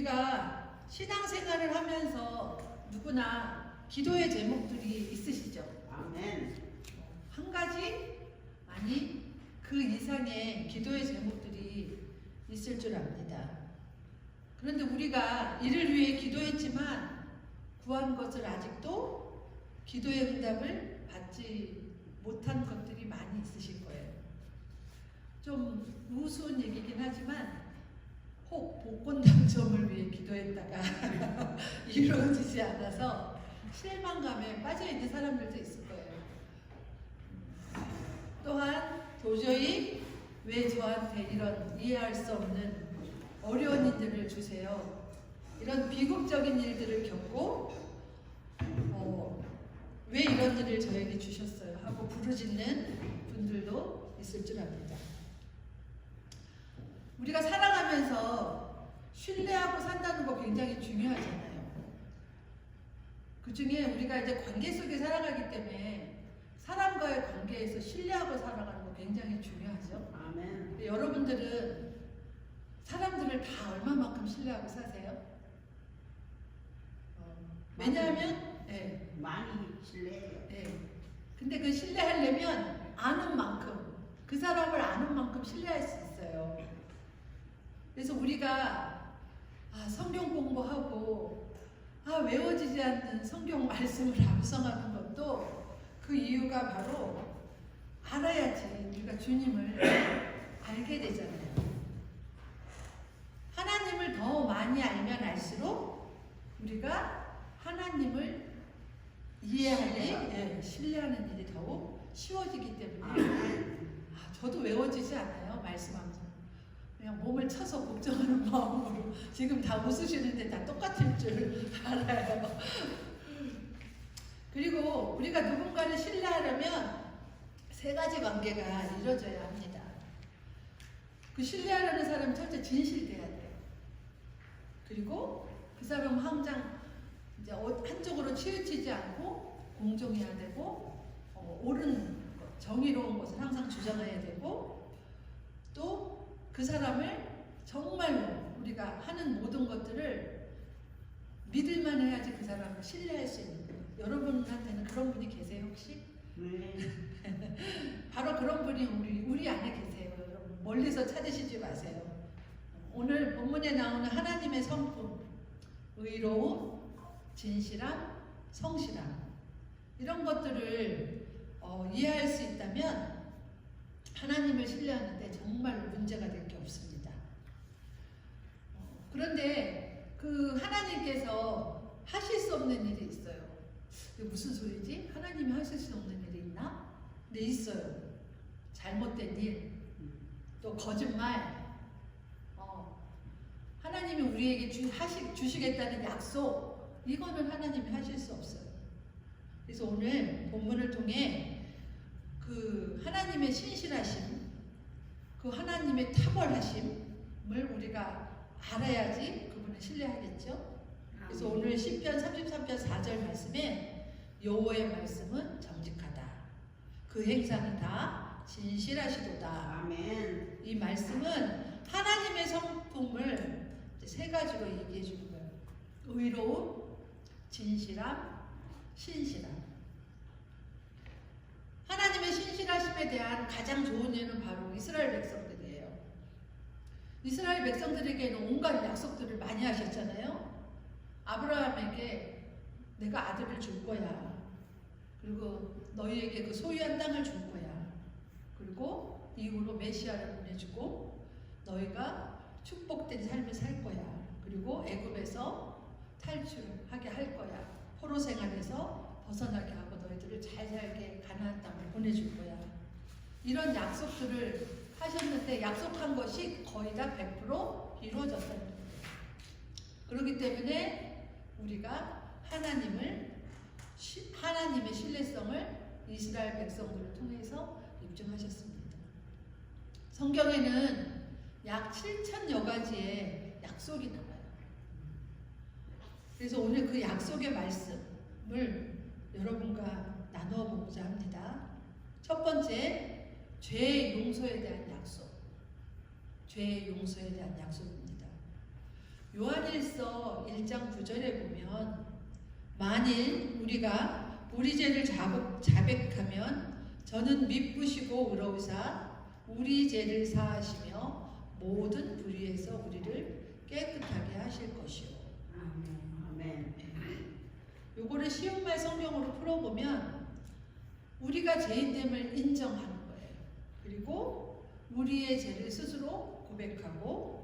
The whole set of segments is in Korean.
우리가 신앙생활을 하면서 누구나 기도의 제목들이 있으시죠? 아멘. 한 가지? 아니, 그 이상의 기도의 제목들이 있을 줄 압니다. 그런데 우리가 이를 위해 기도했지만 구한 것을 아직도 기도의 응답을 받지 못한 것들이 많이 있으실 거예요. 좀 우스운 얘기긴 하지만 혹 복권 당첨을 위해 기도했다가 이루어지지 않아서 실망감에 빠져있는 사람들도 있을 거예요. 또한 도저히 왜 저한테 이런 이해할 수 없는 어려운 일들을 주세요. 이런 비극적인 일들을 겪고 왜 이런 일을 저에게 주셨어요 하고 부르짖는 분들도 있을 줄 압니다. 우리가 살아가면서 신뢰하고 산다는 거 굉장히 중요하잖아요. 그 중에 우리가 이제 관계 속에 살아가기 때문에 사람과의 관계에서 신뢰하고 살아가는 거 굉장히 중요하죠. 아멘. 여러분들은 사람들을 다 얼마만큼 신뢰하고 사세요? 왜냐하면 많이 신뢰해요. 근데 그 신뢰하려면 아는 만큼, 그 사람을 아는 만큼 신뢰할 수 있어요. 그래서 우리가 성경 공부하고 외워지지 않는 성경 말씀을 암송하는 것도 그 이유가 바로 알아야지 우리가 주님을 알게 되잖아요. 하나님을 더 많이 알면 알수록 우리가 하나님을 이해하기, 신뢰하는 일이 더욱 쉬워지기 때문에 저도 외워지지 않아요. 말씀하면서 그냥 몸을 쳐서 걱정하는 마음으로 지금 다 웃으시는데 다 똑같을 줄 알아요. 그리고 우리가 누군가를 신뢰하려면 세 가지 관계가 이루어져야 합니다. 그 신뢰하려는 사람은 첫째 진실돼야 돼요. 그리고 그 사람은 항상 이제 한쪽으로 치우치지 않고 공정해야 되고 옳은 것, 정의로운 것을 항상 주장해야 되고 또 그 사람을 정말로 우리가 하는 모든 것들을 믿을만 해야지 그 사람을 신뢰할 수 있는 거예요. 여러분한테는 그런 분이 계세요 혹시? 바로 그런 분이 우리 안에 계세요. 여러분 멀리서 찾으시지 마세요. 오늘 본문에 나오는 하나님의 성품, 의로움, 진실함, 성실함 이런 것들을 이해할 수 있다면 하나님을 신뢰하는데 정말로 문제가 될 게 없습니다. 그런데 그 하나님께서 하실 수 없는 일이 있어요. 이게 무슨 소리지? 하나님이 하실 수 없는 일이 있나? 네, 있어요. 잘못된 일, 또 거짓말. 하나님이 우리에게 주시겠다는 약속, 이거는 하나님이 하실 수 없어요. 그래서 오늘 본문을 통해 그 하나님의 신실하심, 그 하나님의 탁월하심을 우리가 알아야지 그분을 신뢰하겠죠. 그래서 오늘 시편 33편 4절 말씀에 여호와의 말씀은 정직하다. 그 행사는 다 진실하시도다. 아멘. 이 말씀은 하나님의 성품을 세 가지로 얘기해 주는 거예요. 의로움, 진실함, 신실함. 하나님의 신실하심에 대한 가장 좋은 예는 바로 이스라엘 백성들이에요. 이스라엘 백성들에게는 온갖 약속들을 많이 하셨잖아요. 아브라함에게 내가 아들을 줄 거야. 그리고 너희에게 그 소유한 땅을 줄 거야. 그리고 이후로 메시아를 보내주고 너희가 축복된 삶을 살 거야. 그리고 애굽에서 탈출하게 할 거야. 포로 생활에서 벗어나게 하고 너희들을 잘 살게 가나안 땅을 보내줄 거야. 이런 약속들을 하셨는데 약속한 것이 거의 다 100% 이루어졌다는 거예요. 그렇기 때문에 우리가 하나님의 신뢰성을 이스라엘 백성들을 통해서 입증하셨습니다. 성경에는 약 7,000여 가지의 약속이 나와요. 그래서 오늘 그 약속의 말씀을 여러분과 나누어 보고자 합니다. 첫 번째, 죄의 용서에 대한 약속. 죄의 용서에 대한 약속입니다. 요한일서 1장 9절에 보면 만일 우리가 우리 죄를 자백하면 저는 미쁘시고 의로우사 우리 죄를 사하시며 모든 불의에서 우리를 깨끗하게 하실 것이요. 아멘. 요거를 쉬운 말 성경으로 풀어보면 우리가 죄인됨을 인정하는 거예요. 그리고 우리의 죄를 스스로 고백하고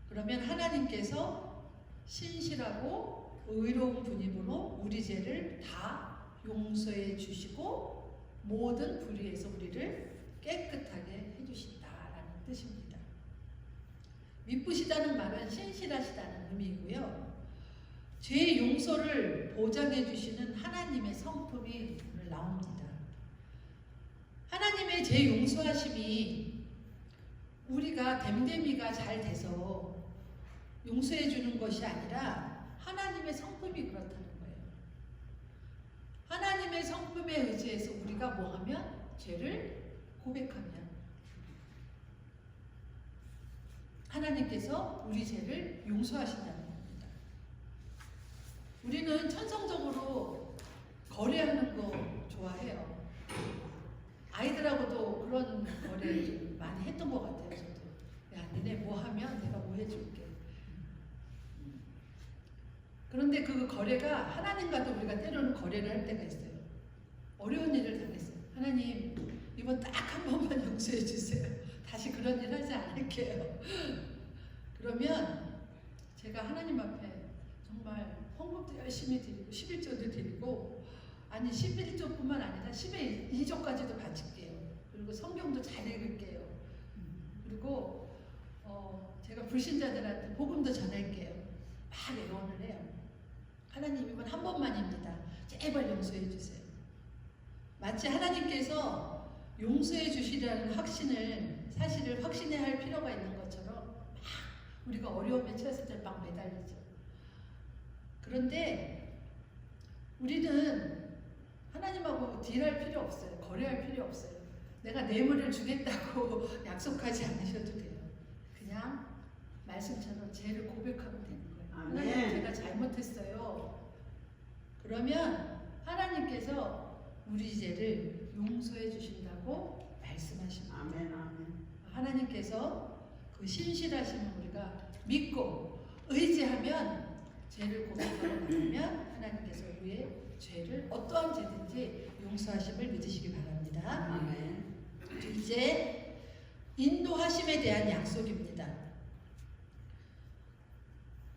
그러면 하나님께서 신실하고 의로운 분이므로 우리 죄를 다 용서해 주시고 모든 불의에서 우리를 깨끗하게 해주신다라는 뜻입니다. 미쁘시다는 말은 신실하시다는 의미이고요. 죄 용서를 보장해 주시는 하나님의 성품이 오늘 나옵니다. 하나님의 죄 용서하심이 우리가 댐댐이가 잘 돼서 용서해 주는 것이 아니라 하나님의 성품이 그렇다는 거예요. 하나님의 성품에 의지해서 우리가 뭐하면 죄를 고백하면 하나님께서 우리 죄를 용서하신다는 겁니다. 우리는 천성적으로 거래하는 거 좋아해요. 아이들하고도 그런 거래를 좀 많이 했던 것 같아요. 저도. 야, 니네 뭐 하면 내가 뭐 해줄게. 그런데 그 거래가 하나님과도 우리가 때로는 거래를 할 때가 있어요. 어려운 일을 당했어요. 하나님, 이번 딱 한 번만 용서해 주세요. 다시 그런 일 하지 않을게요. 그러면 제가 하나님 앞에 정말 헌금도 열심히 드리고 11조도 드리고 아니 11조뿐만 아니라 10의 2조까지도 바칠게요. 그리고 성경도 잘 읽을게요. 그리고 제가 불신자들한테 복음도 전할게요. 막 애원을 해요. 하나님 이번 한 번만입니다. 제발 용서해 주세요. 마치 하나님께서 용서해 주시라는 사실을 확신해야 할 필요가 있는 것처럼 막 우리가 어려움에 처했을 때 막 매달리죠. 그런데 우리는 하나님하고 딜할 필요 없어요. 거래할 필요 없어요. 내가 뇌물을 주겠다고 약속하지 않으셔도 돼요. 그냥 말씀처럼 죄를 고백하면 되는 거예요. 아멘. 하나님 제가 잘못했어요. 그러면 하나님께서 우리 죄를 용서해 주신다고 말씀하십니다. 아멘. 아멘. 하나님께서 그 신실하심을 우리가 믿고 의지하면 죄를 고백하고 나면 하나님께서 우리의 죄를 어떠한 죄든지 용서하심을 믿으시기 바랍니다. 아멘. 둘째, 인도하심에 대한 약속입니다.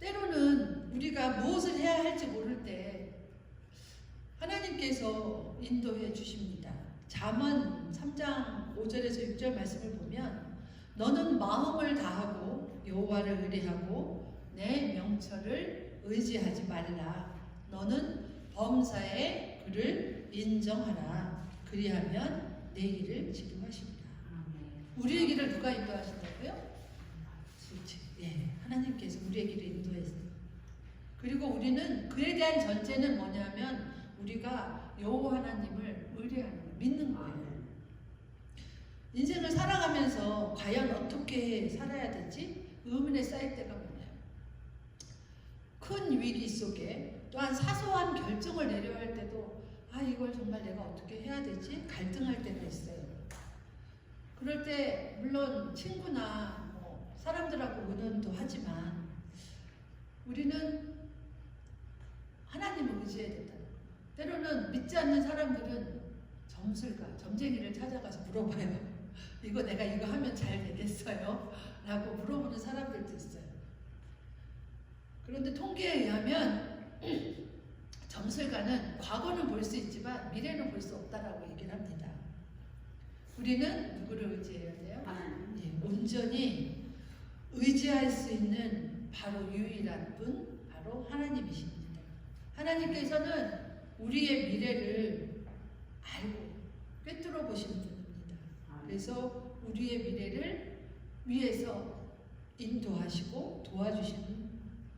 때로는 우리가 무엇을 해야 할지 모를 때 하나님께서 인도해 주십니다. 잠언 3장 5절에서 6절 말씀을 보면 너는 마음을 다하고 여호와를 의뢰하고 내 명철을 의지하지 말라. 너는 범사에 그를 인정하라. 그리하면 내 길을 지도하십니다. 우리의 길을 누가 인도하신다고요? 그렇지. 예, 하나님께서 우리의 길을 인도했어요. 그리고 우리는 그에 대한 전제는 뭐냐면 우리가 여호와 하나님을 의뢰하는 거예요. 믿는 거예요. 인생을 살아가면서 과연 어떻게 살아야 될지 의문에 쌓일 때가 많아요. 큰 위기 속에 또한 사소한 결정을 내려야 할 때도 이걸 정말 내가 어떻게 해야 되지? 갈등할 때가 있어요. 그럴 때 물론 친구나 사람들하고 의논도 하지만 우리는 하나님을 의지해야 된다. 때로는 믿지 않는 사람들은 점쟁이를 찾아가서 물어봐요. 이거 내가 이거 하면 잘 되겠어요? 라고 물어보는 사람들도 있어요. 그런데 통계에 의하면 점술가는 과거는 볼 수 있지만 미래는 볼 수 없다라고 얘기를 합니다. 우리는 누구를 의지해야 돼요? 하나님. 온전히 의지할 수 있는 바로 유일한 분, 바로 하나님이십니다. 하나님께서는 우리의 미래를 알고 꿰뚫어 보시는 분입니다. 그래서 우리의 미래를 위해서 인도하시고 도와주시는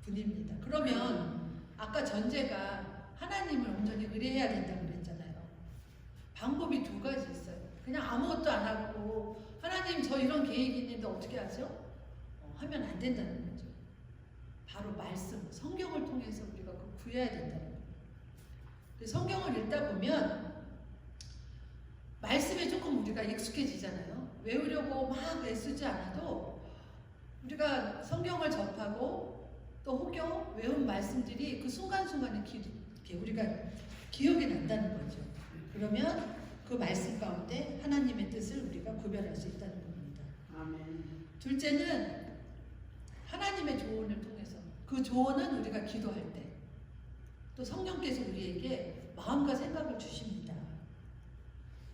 분입니다. 그러면 아까 전제가 하나님을 온전히 의뢰해야 된다고 그랬잖아요. 방법이 두 가지 있어요. 그냥 아무것도 안 하고 하나님 저 이런 계획이 있는데 어떻게 하죠? 하면 안 된다는 거죠. 바로 말씀, 성경을 통해서 우리가 구해야 된다는 거예요. 성경을 읽다 보면 말씀에 조금 우리가 익숙해지잖아요. 외우려고 막 애쓰지 않아도 우리가 성경을 접하고 또 혹여 외운 말씀들이 그 순간순간에 우리가 기억이 난다는 거죠. 그러면 그 말씀 가운데 하나님의 뜻을 우리가 구별할 수 있다는 겁니다. 아멘. 둘째는 하나님의 조언을 통해서, 그 조언은 우리가 기도할 때 또 성령께서 우리에게 마음과 생각을 주십니다.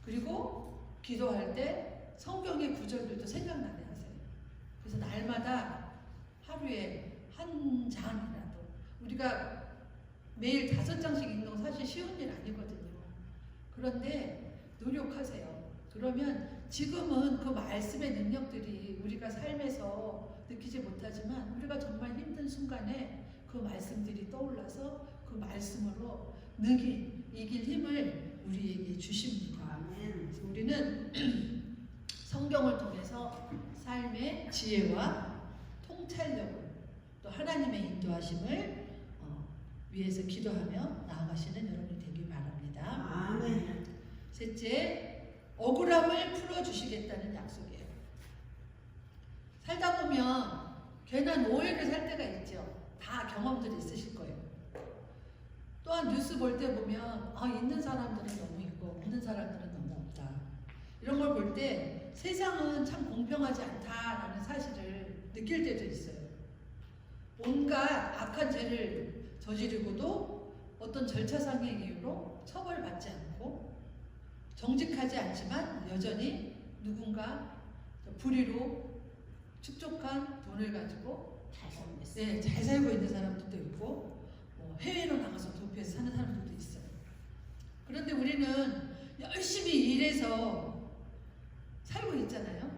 그리고 기도할 때 성경의 구절들도 생각나게 하세요. 그래서 날마다 하루에 한 장이라도, 우리가 매일 5장씩 읽는 건 사실 쉬운 일 아니거든요. 그런데 노력하세요. 그러면 지금은 그 말씀의 능력들이 우리가 삶에서 느끼지 못하지만 우리가 정말 힘든 순간에 그 말씀들이 떠올라서 그 말씀으로 능히 이길 힘을 우리에게 주십니다. 아멘. 그래서 우리는 성경을 통해서 삶의 지혜와 통찰력을 또 하나님의 인도하심을 위해서 기도하며 나아가시는 여러분이 되길 바랍니다. 아멘. 셋째, 억울함을 풀어주시겠다는 약속이에요. 살다 보면 괜한 오해를 살 때가 있죠. 다 경험들이 있으실 거예요. 또한 뉴스 볼 때 보면 있는 사람들은 너무 있고 없는 사람들은 너무 없다. 이런 걸 볼 때 세상은 참 공평하지 않다라는 사실을 느낄 때도 있어요. 온갖 악한 죄를 저지르고도 어떤 절차상의 이유로 처벌받지 않고 정직하지 않지만 여전히 누군가 불의로 축적한 돈을 가지고 잘 살고 있는 사람들도 있고 해외로 나가서 도피해서 사는 사람들도 있어요. 그런데 우리는 열심히 일해서 살고 있잖아요.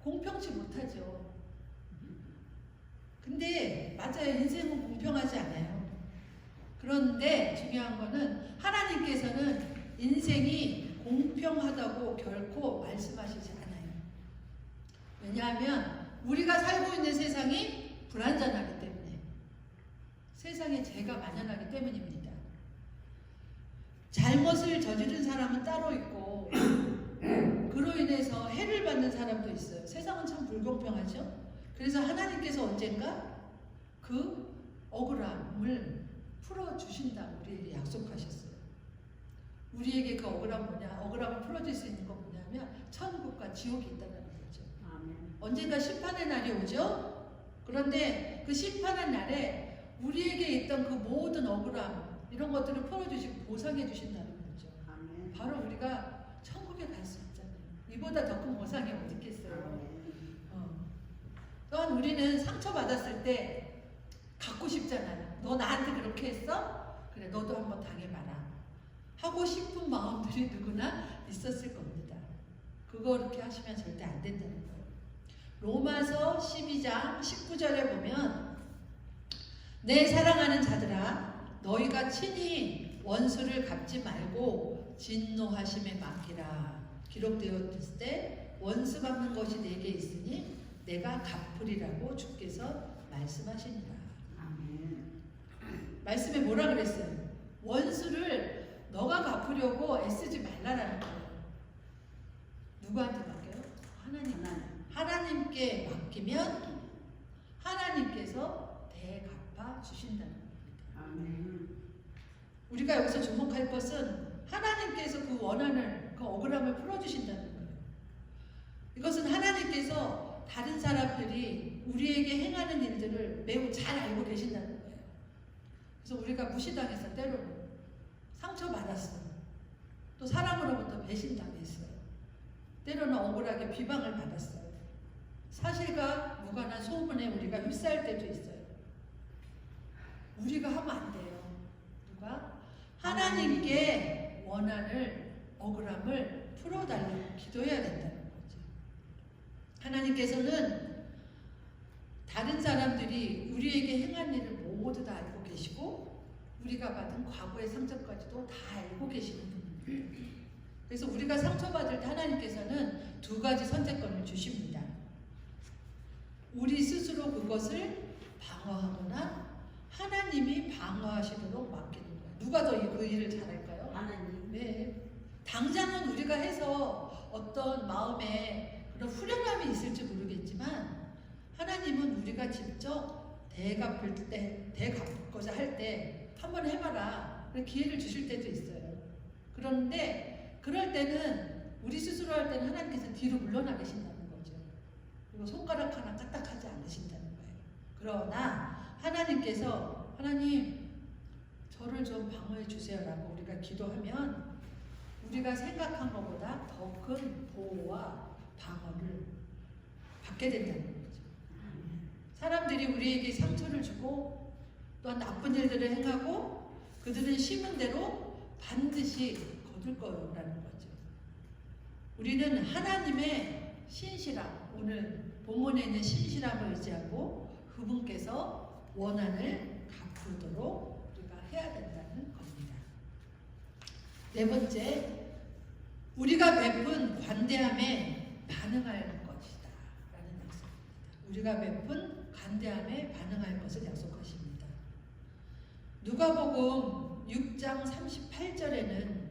공평치 못하죠. 근데 맞아요. 인생은 공평하지 않아요. 그런데 중요한 거는 하나님께서는 인생이 공평하다고 결코 말씀하시지 않아요. 왜냐하면 우리가 살고 있는 세상이 불완전하기 때문에, 세상에 죄가 만연하기 때문입니다. 잘못을 저지른 사람은 따로 있고 그로 인해서 해를 받는 사람도 있어요. 세상은 참 불공평하죠. 그래서 하나님께서 언젠가 그 억울함을 풀어주신다고 우리에게 약속하셨어요. 우리에게 그 억울함 뭐냐? 억울함을 풀어줄 수 있는 건 뭐냐면 천국과 지옥이 있다는 거죠. 아멘. 언젠가 심판의 날이 오죠. 그런데 그 심판의 날에 우리에게 있던 그 모든 억울함 이런 것들을 풀어주시고 보상해 주신다는 거죠. 아멘. 바로 우리가 천국에 갈 수 있잖아요. 이보다 더 큰 보상이 어디 있겠어요. 또한 우리는 상처받았을 때 갖고 싶잖아요. 너 나한테 그렇게 했어? 그래, 너도 한번 당해봐라. 하고 싶은 마음들이 누구나 있었을 겁니다. 그거 그렇게 하시면 절대 안 된다는 거예요. 로마서 12장 19절에 보면 내 사랑하는 자들아 너희가 친히 원수를 갚지 말고 진노하심에 맡기라. 기록되었을 때 원수 갚는 것이 내게 있으니 내가 갚으리라고 주께서 말씀하시니라. 아멘. 말씀에 뭐라 그랬어요? 원수를 너가 갚으려고 애쓰지 말라라는 거예요. 누구한테 맡겨요? 하나님께 맡기면 하나님께서 대갚아 주신다는 겁니다. 아멘. 우리가 여기서 주목할 것은 하나님께서 그 원한을, 그 억울함을 풀어주신다는 거예요. 이것은 하나님께서 다른 사람들이 우리에게 행하는 일들을 매우 잘 알고 계신다는 거예요. 그래서 우리가 무시당해서 때로는 상처받았어요. 또 사람으로부터 배신당했어요. 때로는 억울하게 비방을 받았어요. 사실과 무관한 소문에 우리가 휩싸일 때도 있어요. 우리가 하면 안 돼요. 누가? 하나님께 원한을, 억울함을 풀어달라고 기도해야 된다는 거죠. 하나님께서는 다른 사람들이 우리에게 행한 일을 모두 다 알고 계시고 우리가 받은 과거의 상처까지도 다 알고 계시는 분입니다. 그래서 우리가 상처받을 때 하나님께서는 두 가지 선택권을 주십니다. 우리 스스로 그것을 방어하거나 하나님이 방어하시도록 맡기는 거예요. 누가 더 그 일을 잘할까요? 하나님. 네. 당장은 우리가 해서 어떤 마음에 그런 후련함이 있을지 모르겠지만 하나님은 우리가 직접 대갚고자 할 때 한번 해봐라. 그런 기회를 주실 때도 있어요. 그런데 그럴 때는 우리 스스로 할 때는 하나님께서 뒤로 물러나 계신다는 거죠. 그리고 손가락 하나 까딱하지 않으신다는 거예요. 그러나 하나님께서 하나님 저를 좀 방어해 주세요라고 우리가 기도하면 우리가 생각한 것보다 더 큰 보호와 방어를 받게 된다는 거죠. 사람들이 우리에게 상처를 주고 또한 나쁜 일들을 행하고 그들은 심은 대로 반드시 거둘 거라는 거죠. 우리는 하나님의 신실함, 오늘 본문에 있는 신실함을 의지하고 그분께서 원한을 갚도록 우리가 해야 된다는 겁니다. 네 번째, 우리가 베푼 관대함에 반응할 것이다 라는 약속입니다. 우리가 베푼 관대함에 반응할 것을 약속하십니다. 누가복음 6장 38절에는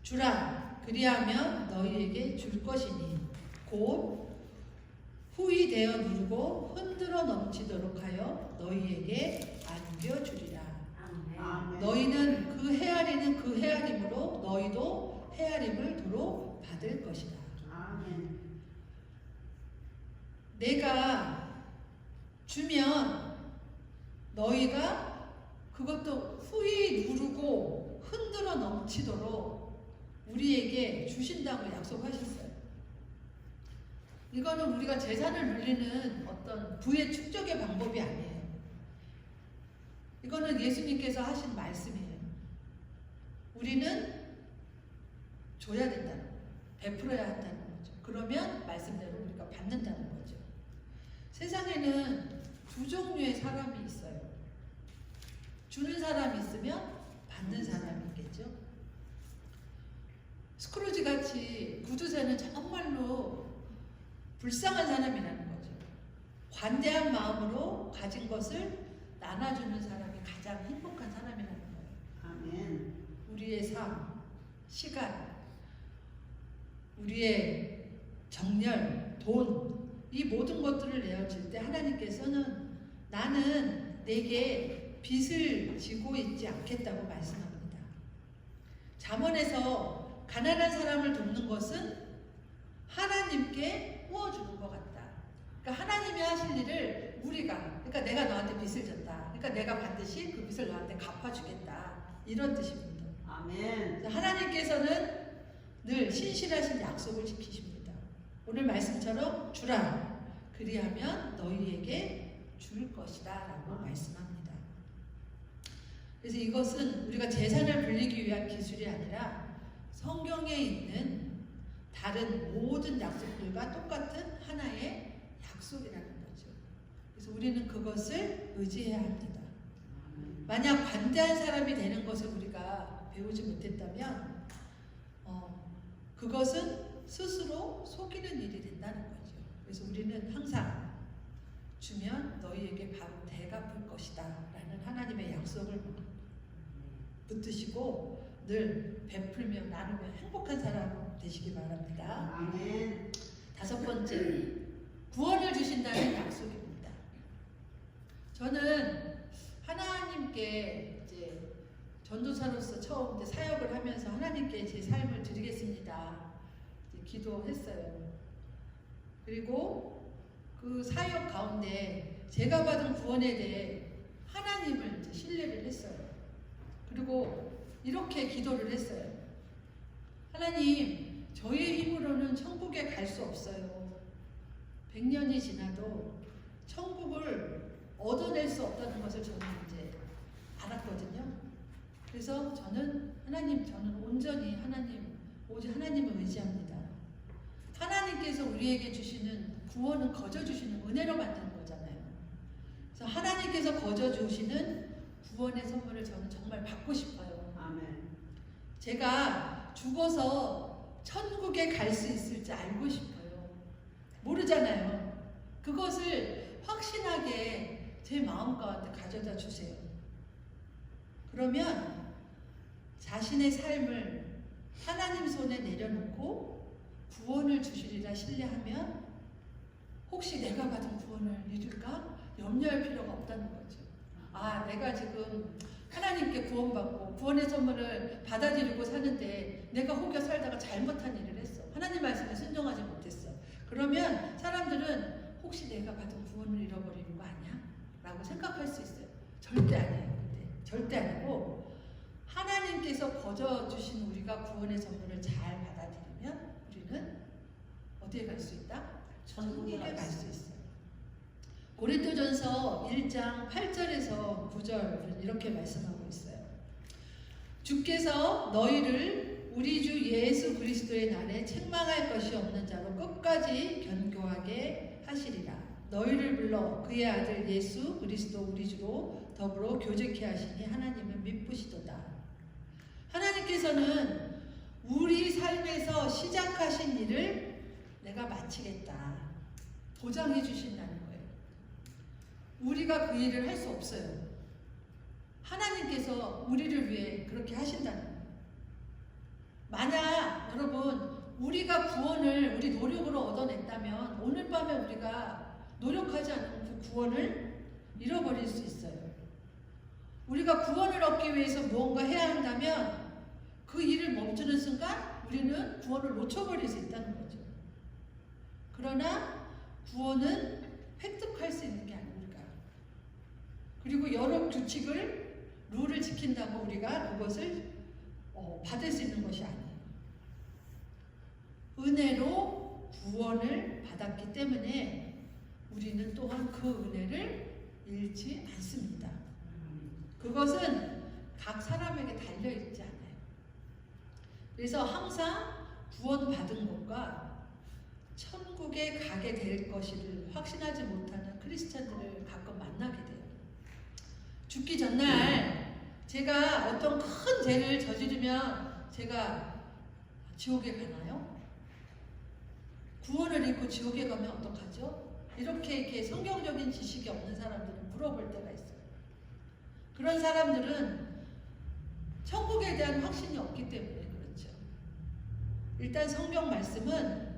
주라 그리하면 너희에게 줄 것이니 곧 후히 되어 누르고 흔들어 넘치도록 하여 너희에게 안겨주리라. 아멘. 너희는 그 헤아리는 그 헤아림으로 너희도 헤아림을 도로 받을 것이다. 아멘. 내가 주면 너희가 그것도 후히 누르고 흔들어 넘치도록 우리에게 주신다고 약속하셨어요. 이거는 우리가 재산을 늘리는 어떤 부의 축적의 방법이 아니에요. 이거는 예수님께서 하신 말씀이에요. 우리는 줘야 된다는 거예요. 베풀어야 한다는 거죠. 그러면 말씀대로 우리가 받는다는 거죠. 세상에는 두 종류의 사람이 있어요. 주는 사람이 있으면 받는 사람이 있겠죠. 스크루지 같이 구두쇠는 정말로 불쌍한 사람이라는 거죠. 관대한 마음으로 가진 것을 나눠주는 사람이 가장 행복한 사람이라는 거예요. 아멘. 우리의 삶, 시간, 우리의 정열, 돈, 이 모든 것들을 내어줄 때 하나님께서는 나는 내게 빚을 지고 있지 않겠다고 말씀합니다. 잠언에서 가난한 사람을 돕는 것은 하나님께 부어주는 것 같다. 그러니까 하나님이 하실 일을 우리가, 그러니까 내가 너한테 빚을 졌다. 그러니까 내가 반드시 그 빚을 너한테 갚아주겠다. 이런 뜻입니다. 아멘. 하나님께서는 늘 신실하신 약속을 지키십니다. 오늘 말씀처럼 주라 그리하면 너희에게 줄 것이다 라고 말씀합니다. 그래서 이것은 우리가 재산을 불리기 위한 기술이 아니라 성경에 있는 다른 모든 약속들과 똑같은 하나의 약속이라는 거죠. 그래서 우리는 그것을 의지해야 합니다. 만약 관대한 사람이 되는 것을 우리가 배우지 못했다면 그것은 스스로 속이는 일이 된다는 거죠. 그래서 우리는 항상 주면 너희에게 바로 대갚을 것이다 라는 하나님의 약속을 붙드시고 늘 베풀며 나누며 행복한 사람 되시기 바랍니다. 아멘. 다섯 번째, 구원을 주신다는 약속입니다. 저는 하나님께 이제 전도사로서 처음 이제 사역을 하면서 하나님께 제 삶을 드리겠습니다. 이제 기도했어요. 그리고 그 사역 가운데 제가 받은 구원에 대해 하나님을 이제 신뢰를 했어요. 그리고 이렇게 기도를 했어요. 하나님, 저의 힘으로는 천국에 갈 수 없어요. 100년이 지나도 천국을 얻어낼 수 없다는 것을 저는 이제 알았거든요. 그래서 저는 온전히 오직 하나님을 의지합니다. 하나님께서 우리에게 주시는 구원은 거저 주시는 은혜로 만드는 거잖아요. 그래서 하나님께서 거저 주시는 구원의 선물을 저는 정말 받고 싶어요. 아멘. 제가 죽어서 천국에 갈 수 있을지 알고 싶어요. 모르잖아요. 그것을 확신하게 제 마음 가운데 가져다 주세요. 그러면 자신의 삶을 하나님 손에 내려놓고 구원을 주시리라 신뢰하면 혹시 내가 받은 구원을 잃을까? 염려할 필요가 없다는 거죠. 아, 내가 지금 하나님께 구원받고 구원의 선물을 받아들이고 사는데 내가 혹여 살다가 잘못한 일을 했어. 하나님 말씀에 순종하지 못했어. 그러면 사람들은 혹시 내가 받은 구원을 잃어버리는 거 아니야? 라고 생각할 수 있어요. 절대 아니에요. 근데 절대 아니고 하나님께서 거저주신 우리가 구원의 선물을 잘 받아들이면 우리는 어디에 갈 수 있다? 천국에 갈 수 있어요. 고린도전서 1장 8절에서 9절은 이렇게 말씀하고 있어요. 주께서 너희를 우리 주 예수 그리스도의 날에 책망할 것이 없는 자로 끝까지 견고하게 하시리라. 너희를 불러 그의 아들 예수 그리스도 우리 주로 더불어 교제케 하시니 하나님은 미쁘시도다. 하나님께서는 우리 삶에서 시작하신 일을 내가 마치겠다 보장해 주신다는 거예요. 우리가 그 일을 할 수 없어요. 하나님께서 우리를 위해 그렇게 하신다는 거예요. 만약 여러분 우리가 구원을 우리 노력으로 얻어냈다면 오늘 밤에 우리가 노력하지 않으면 그 구원을 잃어버릴 수 있어요. 우리가 구원을 얻기 위해서 무언가 해야 한다면 그 일을 멈추는 순간 우리는 구원을 놓쳐버릴 수 있다는 거죠. 그러나 구원은 획득할 수 있는 게 아닙니까? 그리고 여러 규칙을 룰을 지킨다고 우리가 그것을 받을 수 있는 것이 아니에요. 은혜로 구원을 받았기 때문에 우리는 또한 그 은혜를 잃지 않습니다. 그것은 각 사람에게 달려있지 않아요. 그래서 항상 구원받은 것과 천국에 가게 될 것을 확신하지 못하는 크리스찬들을 가끔 만나게 돼요. 죽기 전날 제가 어떤 큰 죄를 저지르면 제가 지옥에 가나요? 구원을 잃고 지옥에 가면 어떡하죠? 이렇게 성경적인 지식이 없는 사람들은 물어볼 때가 있어요. 그런 사람들은 천국에 대한 확신이 없기 때문에 그렇죠. 일단 성경 말씀은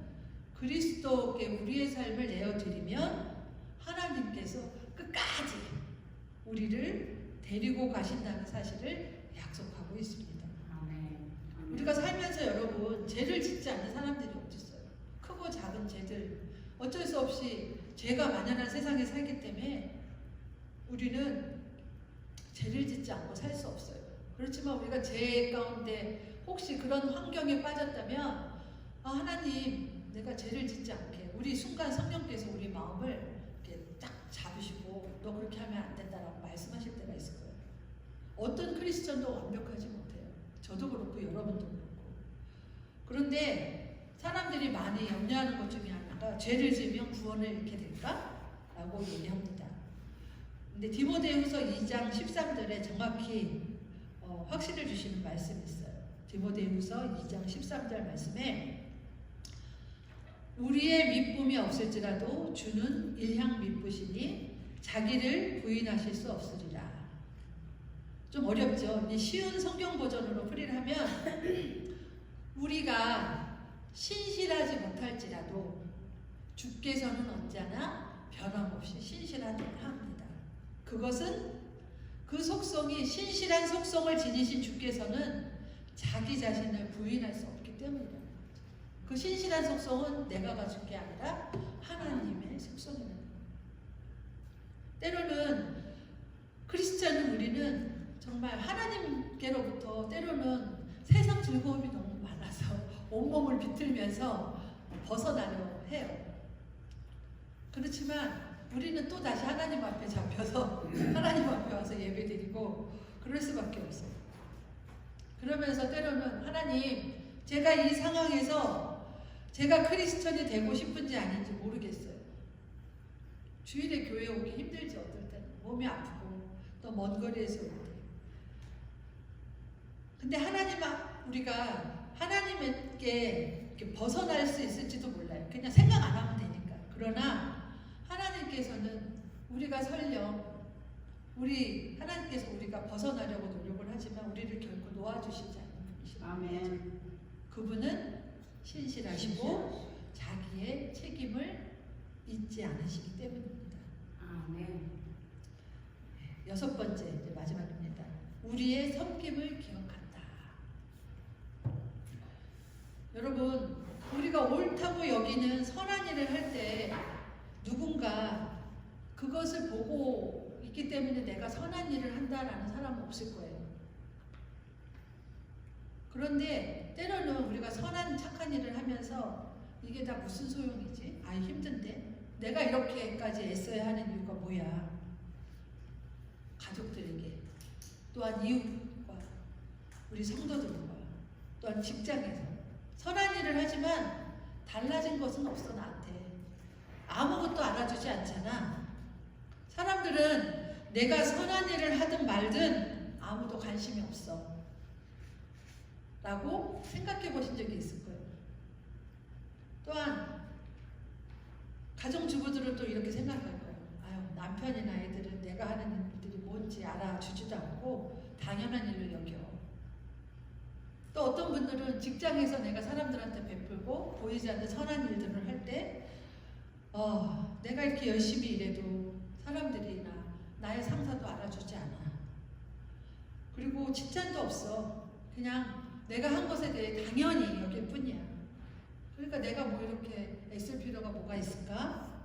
그리스도께 우리의 삶을 내어드리면 하나님께서 끝까지 우리를 데리고 가신다는 사실을 약속하고 있습니다. 우리가 살면서 여러분 죄를 짓지 않는 사람들이 없었어요. 크고 작은 죄들 어쩔 수 없이 죄가 만연한 세상에 살기 때문에 우리는 죄를 짓지 않고 살 수 없어요. 그렇지만 우리가 죄 가운데 혹시 그런 환경에 빠졌다면 하나님 내가 죄를 짓지 않게 우리 순간 성령께서 우리 마음을 이렇게 딱 잡으시고 너 그렇게 하면 안 된다라고 말씀하실 때가 있을 거예요. 어떤 크리스천도 완벽하지 못해요. 저도 그렇고 여러분도 그렇고. 그런데 사람들이 많이 염려하는 것 중에 하나가 죄를 지으면 구원을 잃게 될까? 라고 얘기합니다. 근데 디모데후서 2장 13절에 정확히 확신을 주시는 말씀이 있어요. 디모데후서 2장 13절 말씀에 우리의 미쁨이 없을지라도 주는 일향 미쁘시니 자기를 부인하실 수 없으리라. 좀 어렵죠? 쉬운 성경 버전으로 풀이를 하면 우리가 신실하지 못할지라도 주께서는 언제나 변함없이 신실합니다. 그것은 그 속성이 신실한 속성을 지니신 주께서는 자기 자신을 부인할 수 없기 때문이다. 그 신실한 속성은 내가 가진 게 아니라 하나님의 속성이라는 거예요. 때로는 크리스찬은 우리는 정말 하나님께로부터 때로는 세상 즐거움이 너무 많아서 온몸을 비틀면서 벗어나려 해요. 그렇지만 우리는 또 다시 하나님 앞에 잡혀서 하나님 앞에 와서 예배드리고 그럴 수밖에 없어요. 그러면서 때로는 하나님 제가 이 상황에서 제가 크리스천이 되고 싶은지 아닌지 모르겠어요. 주일에 교회 오기 힘들지 어떨 때는 몸이 아프고 또 먼 거리에서 올 때. 근데 우리가 하나님께 이렇게 벗어날 수 있을지도 몰라요. 그냥 생각 안 하면 되니까. 그러나 하나님께서는 우리가 설령 우리 하나님께서 우리가 벗어나려고 노력을 하지만 우리를 결코 놓아주시지 않는 분이시죠. 아멘. 그분은 신실하시고 자기의 책임을 잊지 않으시기 때문입니다. 아멘. 여섯 번째, 이제 마지막입니다. 우리의 섬김을 기억한다. 여러분, 우리가 옳다고 여기는 선한 일을 할 때 누군가 그것을 보고 있기 때문에 내가 선한 일을 한다라는 사람은 없을 거예요. 그런데 때로는 우리가 선한 착한 일을 하면서 이게 다 무슨 소용이지? 아, 힘든데? 내가 이렇게까지 애써야 하는 이유가 뭐야? 가족들에게, 또한 이웃과 우리 성도들과, 또한 직장에서 선한 일을 하지만 달라진 것은 없어. 나한테 아무것도 알아주지 않잖아. 사람들은 내가 선한 일을 하든 말든 아무도 관심이 없어 라고 생각해 보신 적이 있을 거예요. 또한 가정주부들은 또 이렇게 생각할 거예요. 아유, 남편이나 애들은 내가 하는 일들이 뭔지 알아주지도 않고 당연한 일로 여겨. 또 어떤 분들은 직장에서 내가 사람들한테 베풀고 보이지 않는 선한 일들을 할 때 내가 이렇게 열심히 일해도 사람들이나 나의 상사도 알아주지 않아. 그리고 칭찬도 없어. 그냥 내가 한 것에 대해 당연히 여길 뿐이야. 그러니까 내가 뭐 이렇게 애쓸 필요가 뭐가 있을까?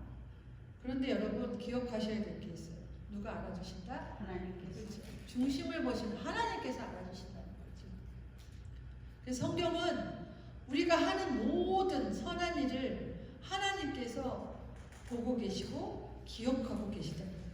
그런데 여러분 기억하셔야 될 게 있어요. 누가 알아주신다? 하나님께서. 그렇죠. 중심을 보시는 하나님께서 알아주신다는 거죠. 그래서 성경은 우리가 하는 모든 선한 일을 하나님께서 보고 계시고 기억하고 계시다는 겁니다.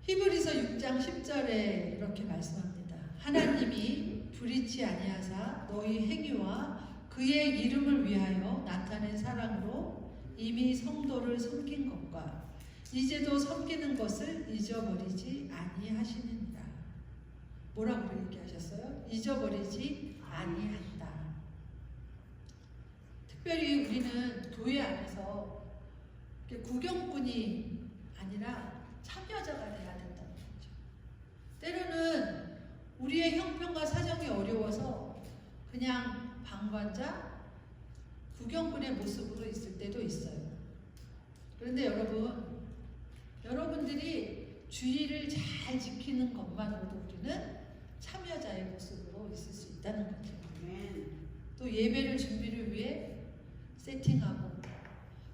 히브리서 6장 10절에 이렇게 말씀합니다. 하나님이 불의치 아니하사 너희 행위와 그의 이름을 위하여 나타낸 사랑으로 이미 성도를 섬긴 것과 이제도 섬기는 것을 잊어버리지 아니하시느니라. 뭐라고 얘기하셨어요? 잊어버리지 아니한다. 특별히 우리는 교회 안에서 구경꾼이 아니라 참여자가 돼야 된다는 거죠. 때로는 우리의 형편과 사정이 어려워서 그냥 방관자, 구경꾼의 모습으로 있을 때도 있어요. 그런데 여러분들이 주의를 잘 지키는 것만으로도 우리는 참여자의 모습으로 있을 수 있다는 거죠. 또 예배를 준비를 위해 세팅하고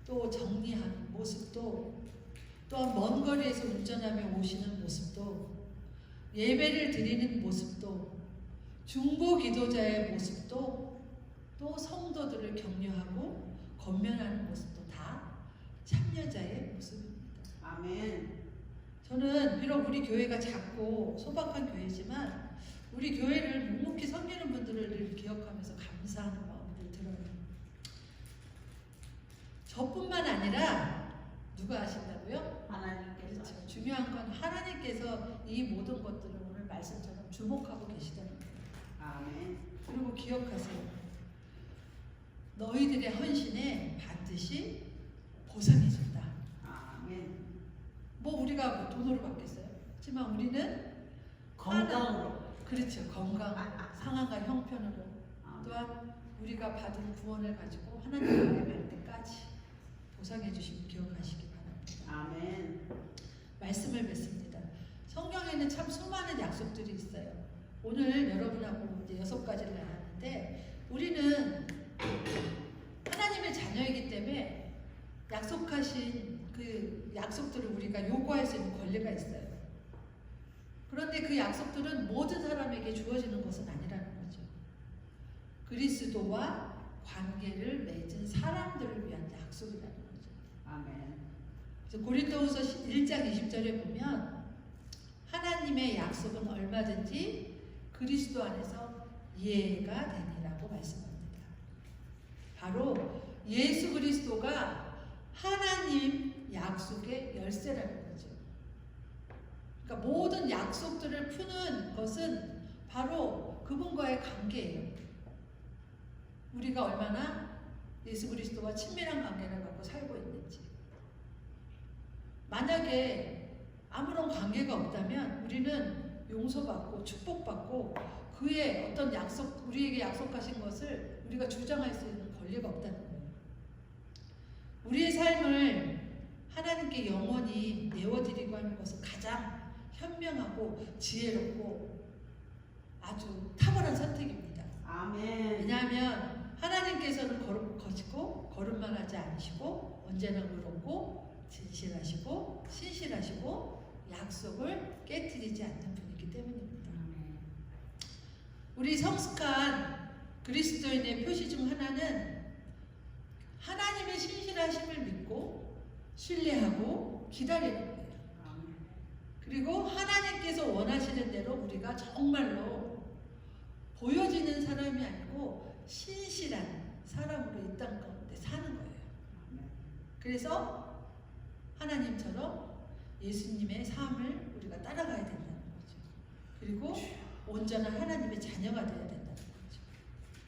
또 정리하는 모습도, 또한 먼 거리에서 운전하며 오시는 모습도, 예배를 드리는 모습도, 중보 기도자의 모습도, 또 성도들을 격려하고 건면하는 모습도 다 참여자의 모습입니다. 아멘. 저는 비록 우리 교회가 작고 소박한 교회지만 우리 교회를 묵묵히 섬기는 분들을 기억하면서 감사하는 마음이 들어요. 저뿐만 아니라 누가 아신다고요? 하나님께서. 그렇죠. 중요한 건 하나님께서 이 모든 것들을 오늘 말씀처럼 주목하고 계시다는 거예요. 아멘. 그리고 기억하세요. 너희들의 헌신에 반드시 보상해준다. 아멘. 뭐 우리가 뭐 돈으로 받겠어요? 하지만 우리는 건강으로. 그렇죠. 건강, 상황과 형편으로, 아멘. 또한 우리가 받은 구원을 가지고 하나님 앞에 갈 때까지 보상해 주시면 기억하시기 바랍니다. 아멘. 말씀을 뵙습니다. 성경에는 참 수많은 약속들이 있어요. 오늘 여러분하고 이제 6가지를 나눴는데 우리는 하나님의 자녀이기 때문에 약속하신 그 약속들을 우리가 요구할 수 있는 권리가 있어요. 그런데 그 약속들은 모든 사람에게 주어지는 것은 아니라는 거죠. 그리스도와 관계를 맺은 사람들을 위한 약속이라는 거죠. 아멘. 그래서 고린도후서 1장 20절에 보면 하나님의 약속은 얼마든지 그리스도 안에서 예가 되니라고 말씀합니다. 바로 예수 그리스도가 하나님 약속의 열쇠라는 거죠. 그러니까 모든 약속들을 푸는 것은 바로 그분과의 관계예요. 우리가 얼마나 예수 그리스도와 친밀한 관계를 갖고 살고 있는지. 만약에 아무런 관계가 없다면 우리는 용서받고 축복받고 그의 어떤 약속, 우리에게 약속하신 것을 우리가 주장할 수 있는 권리가 없다는 거예요. 우리의 삶을 하나님께 영원히 내어드리고 하는 것은 가장 현명하고 지혜롭고 아주 탁월한 선택입니다. 아멘. 왜냐하면 하나님께서는 거짓고 거룩만 하지 않으시고 언제나 의롭고 진실하시고 신실하시고 약속을 깨뜨리지 않는 분이기 때문입니다. 우리 성숙한 그리스도인의 표시 중 하나는 하나님의 신실하심을 믿고 신뢰하고 기다리는 거예요. 그리고 하나님께서 원하시는 대로 우리가 정말로 보여지는 사람이 아니고 신실한 사람으로 이 땅 가운데 사는 거예요. 그래서 하나님처럼 예수님의 삶을 우리가 따라가야 된다는 거죠. 그리고 온전한 하나님의 자녀가 되어야 된다는 거죠.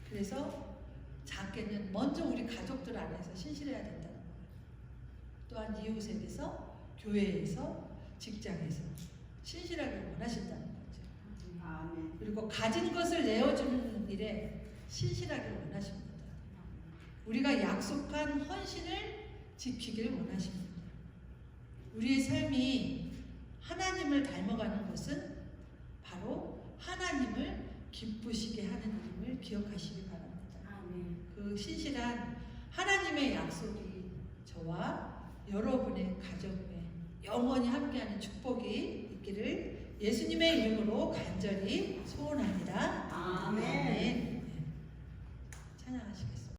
그래서 작게는 먼저 우리 가족들 안에서 신실해야 된다는 거예요. 또한 이웃에게서, 교회에서, 직장에서 신실하게 원하신다는 거죠. 아멘. 그리고 가진 것을 내어주는 일에 신실하게 원하십니다. 우리가 약속한 헌신을 지키길 원하십니다. 우리의 삶이 하나님을 닮아가는 것은 바로 하나님을 기쁘시게 하는 일임을 기억하시기 바랍니다. 그 신실한 하나님의 약속이 저와 여러분의 가정에 영원히 함께하는 축복이 있기를 예수님의 이름으로 간절히 소원합니다.